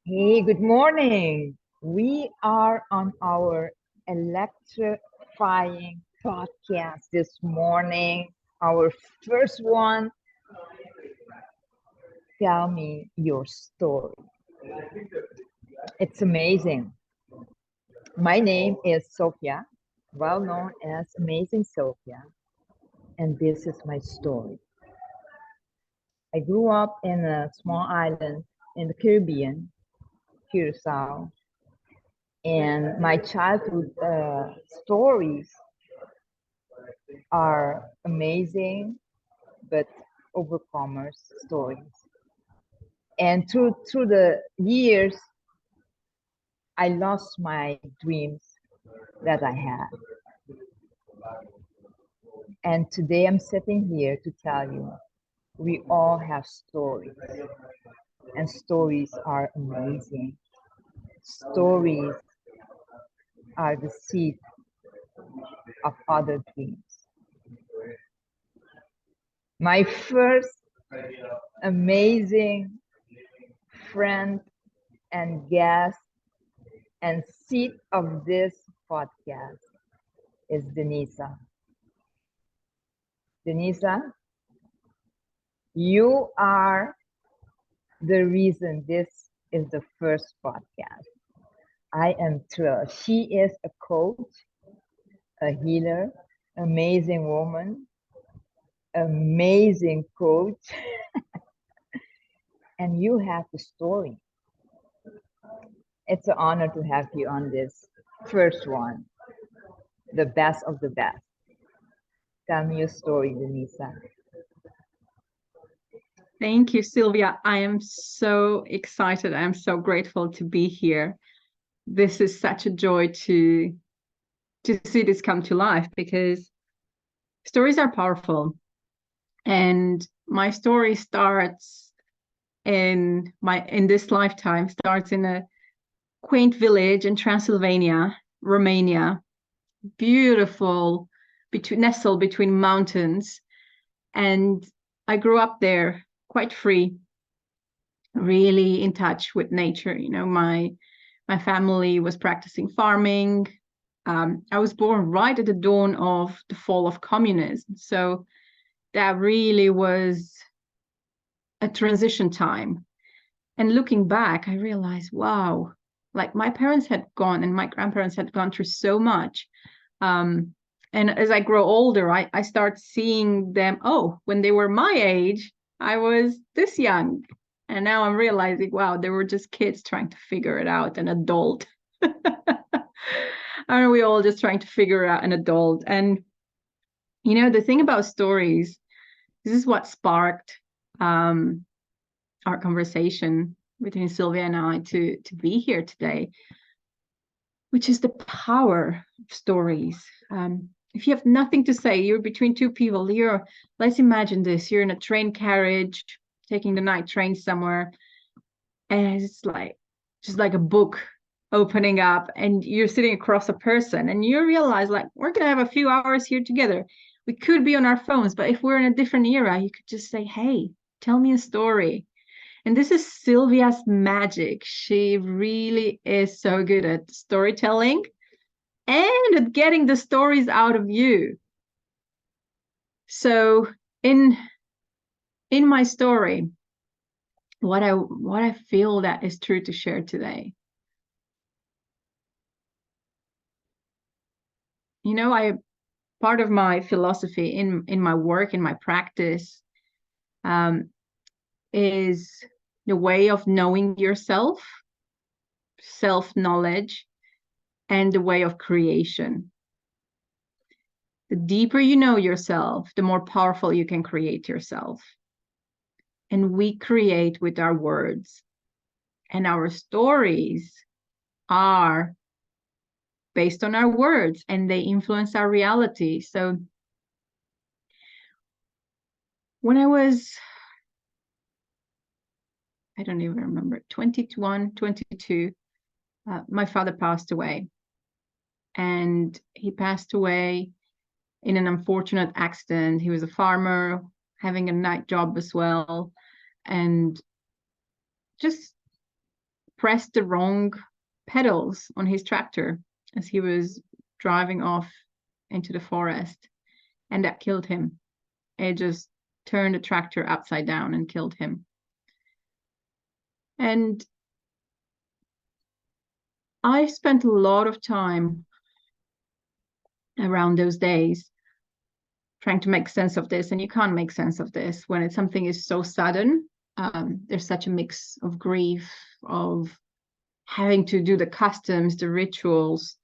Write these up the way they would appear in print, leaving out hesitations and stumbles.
Hey, good morning. We are on our electrifying podcast this morning. Our first one. Tell me your story. It's amazing. My name is Sophia, well known as Amazing Sophia, and this is my story. I grew up in a small island in the Caribbean, Curacao, and my childhood stories are amazing, but overcomers stories. And through the years, I lost my dreams that I had. And today I'm sitting here to tell you, we all have stories, and stories are amazing. Stories are the seed of other dreams. My first amazing friend and guest and seed of this podcast is Denisa. Denisa, you are the reason this is the first podcast. I am thrilled. She is a coach, a healer, amazing woman, amazing coach, and you have the story. It's an honor to have you on this first one, the best of the best. Tell me your story, Denisa. Thank you, Sylvia. I am so excited. I'm so grateful to be here. This is such a joy to see this come to life because stories are powerful. And my story starts in this lifetime, starts in a quaint village in Transylvania, Romania. Beautiful, nestled between mountains. And I grew up there quite free, really in touch with nature. You know, my family was practicing farming. I was born right at the dawn of the fall of communism, so that really was a transition time. And looking back, I realized, wow, like my parents had gone and my grandparents had gone through so much. And as I grow older, I start seeing them, oh, when they were my age, I was this young. And now I'm realizing, wow, they were just kids trying to figure it out, an adult. Aren't we all just trying to figure out an adult? And, you know, the thing about stories, this is what sparked our conversation between Sylvia and I to be here today, which is the power of stories. If you have nothing to say, you're between two people, let's imagine this, you're in a train carriage, taking the night train somewhere, and it's like, just like a book opening up, and you're sitting across a person, and you realize, like, we're going to have a few hours here together. We could be on our phones, but if we're in a different era, you could just say, hey, tell me a story. And this is Sylvia's magic. She really is so good at storytelling and at getting the stories out of you. So in my story, what I feel that is true to share today. You know, part of my philosophy in my work, in my practice, is the way of knowing yourself, self-knowledge, and the way of creation. The deeper you know yourself, the more powerful you can create yourself. And we create with our words. And our stories are based on our words, and they influence our reality. So when I was, I don't even remember, 21, 22, my father passed away. And he passed away in an unfortunate accident. He was a farmer, having a night job as well, and just pressed the wrong pedals on his tractor as he was driving off into the forest, and that killed him. It just turned the tractor upside down and killed him. And I spent a lot of time around those days trying to make sense of this, and you can't make sense of this when it's something is so sudden. There's such a mix of grief, of having to do the customs, the rituals,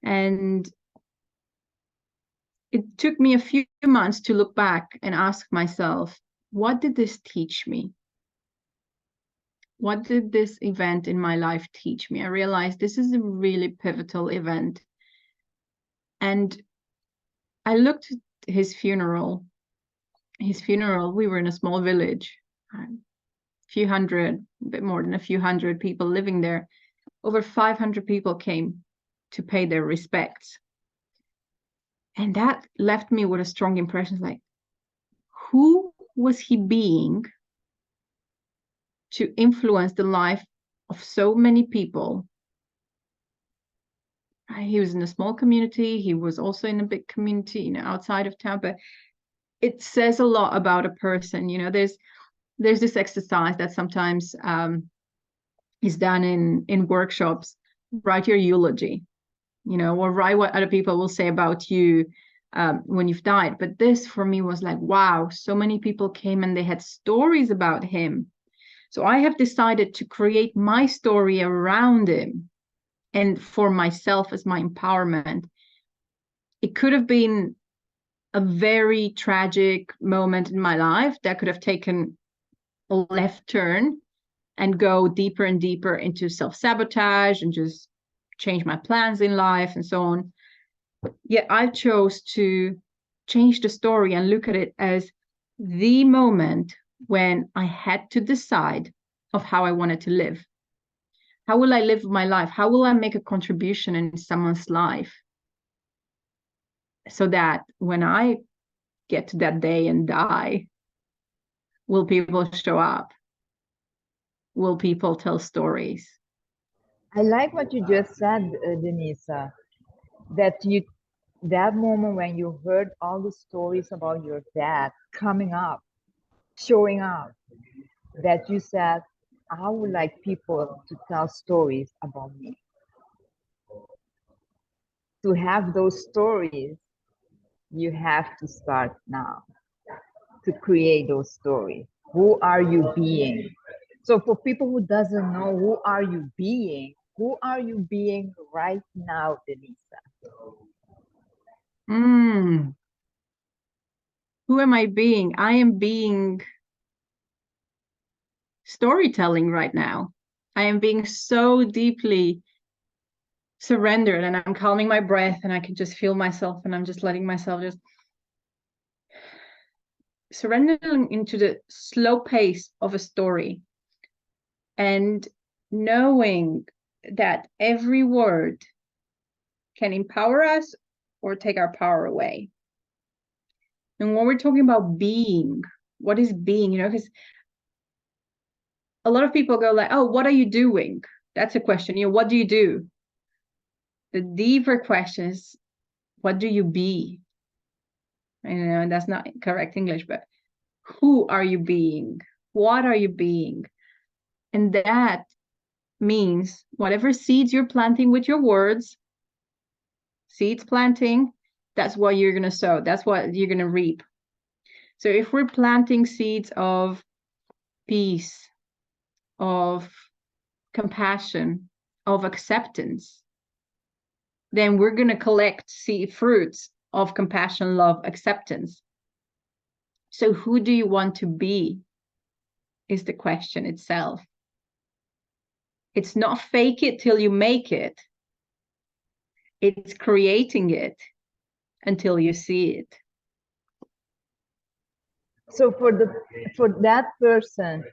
and it took me a few months to look back and ask myself, what did this teach me? What did this event in my life teach me? I realized this is a really pivotal event. And I looked at his funeral. His funeral, we were in a small village, a few hundred, a bit more than a few hundred people living there. Over 500 people came to pay their respects. And that left me with a strong impression, like, who was he being to influence the life of so many people? He was in a small community. He was also in a big community, you know, outside of town. But it says a lot about a person. You know, there's this exercise that sometimes is done in workshops. Write your eulogy, you know, or write what other people will say about you when you've died. But this for me was like, wow, so many people came and they had stories about him. So I have decided to create my story around him and for myself as my empowerment. It could have been a very tragic moment in my life that could have taken a left turn and go deeper and deeper into self-sabotage and just change my plans in life and so on. Yet I chose to change the story and look at it as the moment when I had to decide of how I wanted to live. How will I live my life? How will I make a contribution in someone's life? So that when I get to that day and die, will people show up? Will people tell stories? I like what you just said, Denisa, that moment when you heard all the stories about your dad coming up, showing up, that you said, I would like people to tell stories about me. To have those stories, you have to start now to create those stories. Who are you being? So for people who doesn't know who are you being right now, Denisa? Who am I being? I am being storytelling right now. I am being so deeply surrendered, and I'm calming my breath, and I can just feel myself, and I'm just letting myself just surrendering into the slow pace of a story, and knowing that every word can empower us or take our power away. And when we're talking about being, what is being? You know, because a lot of people go like, oh, what are you doing? That's a question. You know, what do you do? The deeper question is, what do you be? You know, that's not correct English, but who are you being? What are you being? And that means whatever seeds you're planting with your words, seeds planting, that's what you're going to sow. That's what you're going to reap. So if we're planting seeds of peace, of compassion, of acceptance, then we're going to collect seed fruits of compassion, love, acceptance. So who do you want to be is the question itself. It's not fake it till you make it. It's creating it until you see it. So for that person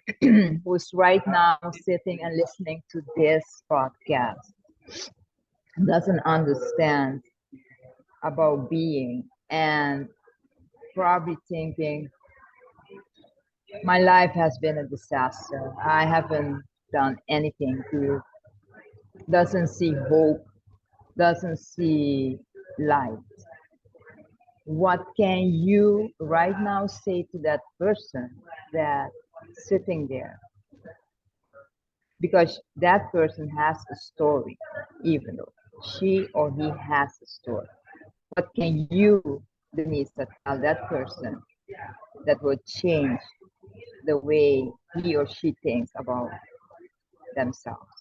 who's right now sitting and listening to this podcast, doesn't understand about being and probably thinking, my life has been a disaster. I haven't done anything, who doesn't see hope, doesn't see light, what can you right now say to that person that sitting there? Because that person has a story, even though she or he has a story. What can you, Denisa, tell that person that will change the way he or she thinks about themselves?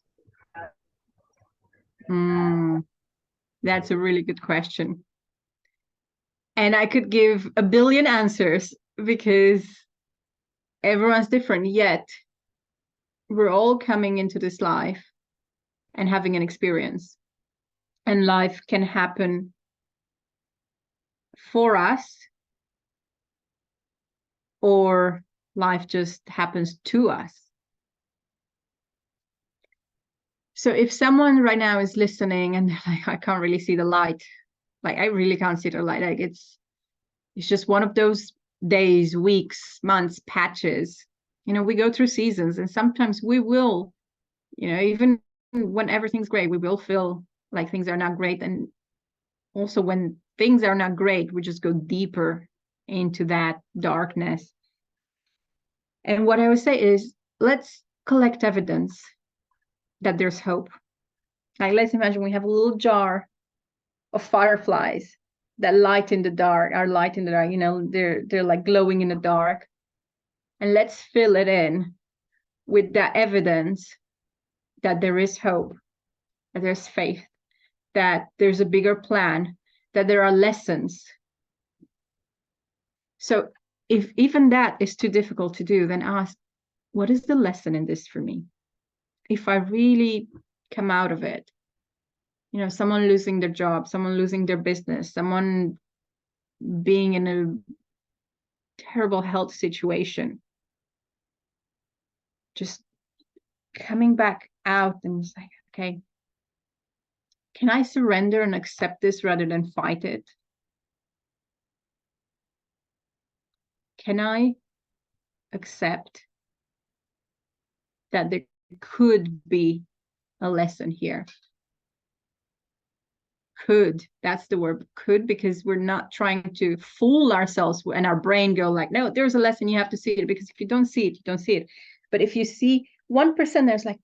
That's a really good question. And I could give a billion answers because everyone's different, yet we're all coming into this life and having an experience. And life can happen for us, or life just happens to us. So if someone right now is listening and like, I can't really see the light, like I really can't see the light, like it's just one of those days, weeks, months, patches. You know, we go through seasons, and sometimes we will, you know, even when everything's great, we will feel like things are not great. And also when things are not great, we just go deeper into that darkness. And what I would say is, let's collect evidence that there's hope. Like, let's imagine we have a little jar of fireflies that light in the dark, are light in the dark, you know, they're like glowing in the dark. And let's fill it in with that evidence that there is hope, that there's faith, that there's a bigger plan, that there are lessons. So if even that is too difficult to do, then ask, what is the lesson in this for me? If I really come out of it, you know, someone losing their job, someone losing their business, someone being in a terrible health situation, just coming back out and it's like, okay, can I surrender and accept this rather than fight it? Can I accept that there could be a lesson here? Could, that's the word, could, because we're not trying to fool ourselves and our brain go like, no, there's a lesson, you have to see it, because if you don't see it, you don't see it. But if you see 1%, there's like,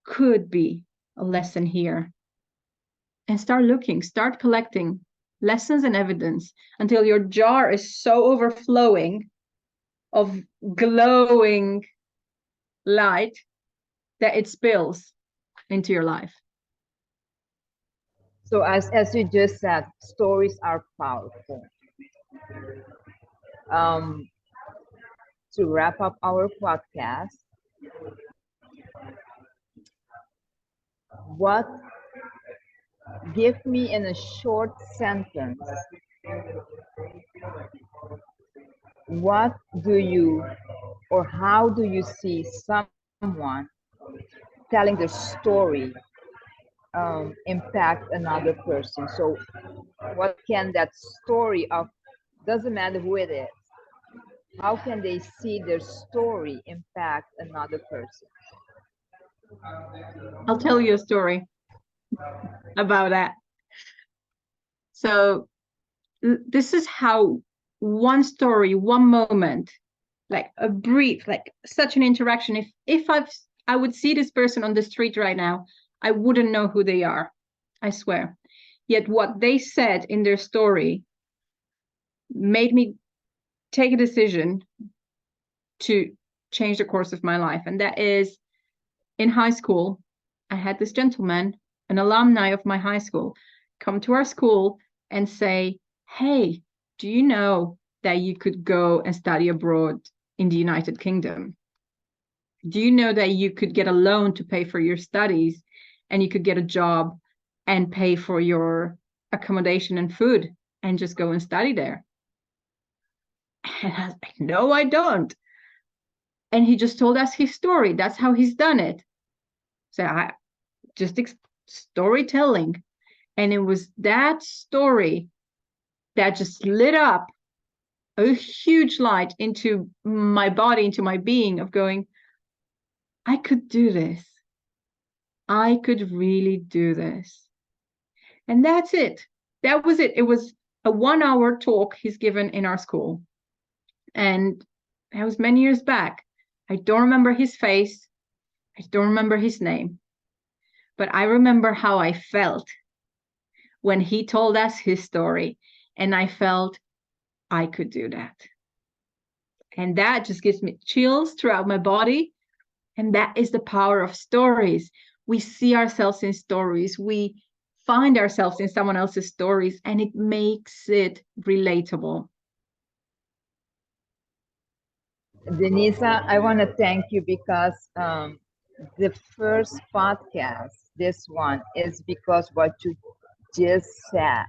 could be a lesson here. And start looking, start collecting lessons and evidence until your jar is so overflowing of glowing light that it spills into your life. So as you just said, stories are powerful. To wrap up our podcast, what, give me in a short sentence, what do you, or how do you see someone telling their story impact another person? So what can that story of, doesn't matter who it is, how can they see their story impact another person? I'll tell you a story about that. So this is how one story, one moment, like a brief, like such an interaction. If I would see this person on the street right now, I wouldn't know who they are, I swear. Yet what they said in their story made me take a decision to change the course of my life. And that is, in high school, I had this gentleman, an alumni of my high school, come to our school and say, hey, do you know that you could go and study abroad in the United Kingdom? Do you know that you could get a loan to pay for your studies, and you could get a job and pay for your accommodation and food and just go and study there? And I was like, no, I don't. And he just told us his story. That's how he's done it. So I just storytelling. And it was that story that just lit up a huge light into my body, into my being, of going, I could do this. I could really do this. And that's it. That was it. It was a 1 hour talk he's given in our school. And that was many years back. I don't remember his face. I don't remember his name. But I remember how I felt when he told us his story. And I felt I could do that. And that just gives me chills throughout my body. And that is the power of stories. We see ourselves in stories. We find ourselves in someone else's stories, and it makes it relatable. Denisa, I want to thank you because the first podcast, this one, is because what you just said,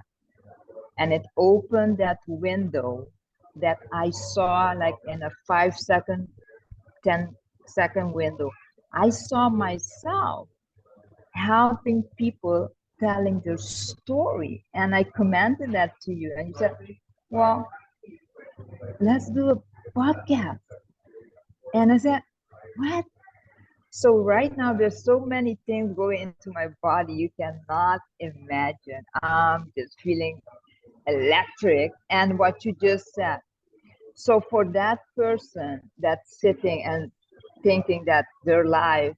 and it opened that window that I saw like in a 5 second, 10-second window. I saw myself helping people telling their story, and I commented that to you, and you said, well, let's do a podcast. And I said, what? So right now there's so many things going into my body you cannot imagine. I'm just feeling electric. And what you just said. So for that person that's sitting and thinking that their life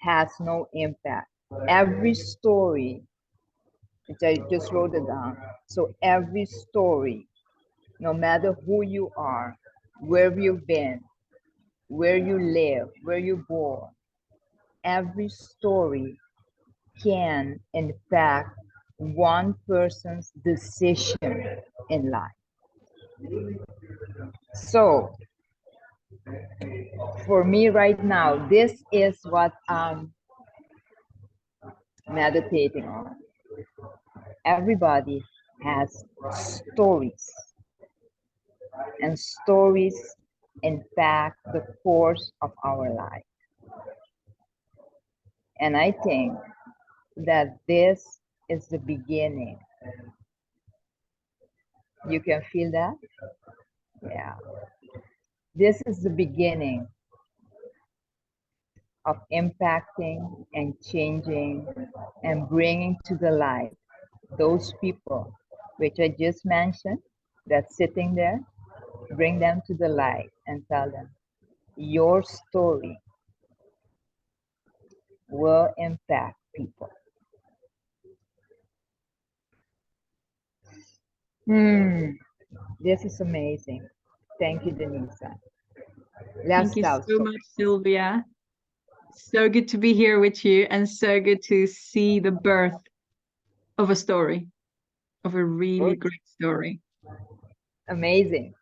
has no impact, every story, which I just wrote it down. So every story, no matter who you are, where you've been, where you live, where you're born, every story can impact one person's decision in life. So for me right now, this is what I'm meditating on. Everybody has stories, and stories impact the course of our life. And I think that this is the beginning. You can feel that? Yeah. This is the beginning of impacting and changing and bringing to the light those people which I just mentioned that's sitting there. Bring them to the light and tell them your story will impact people. This is amazing. Thank you, Denisa. Let's Thank you tell so story. much, Sylvia. So good to be here with you, and so good to see the birth of a story, of a really great story. Amazing.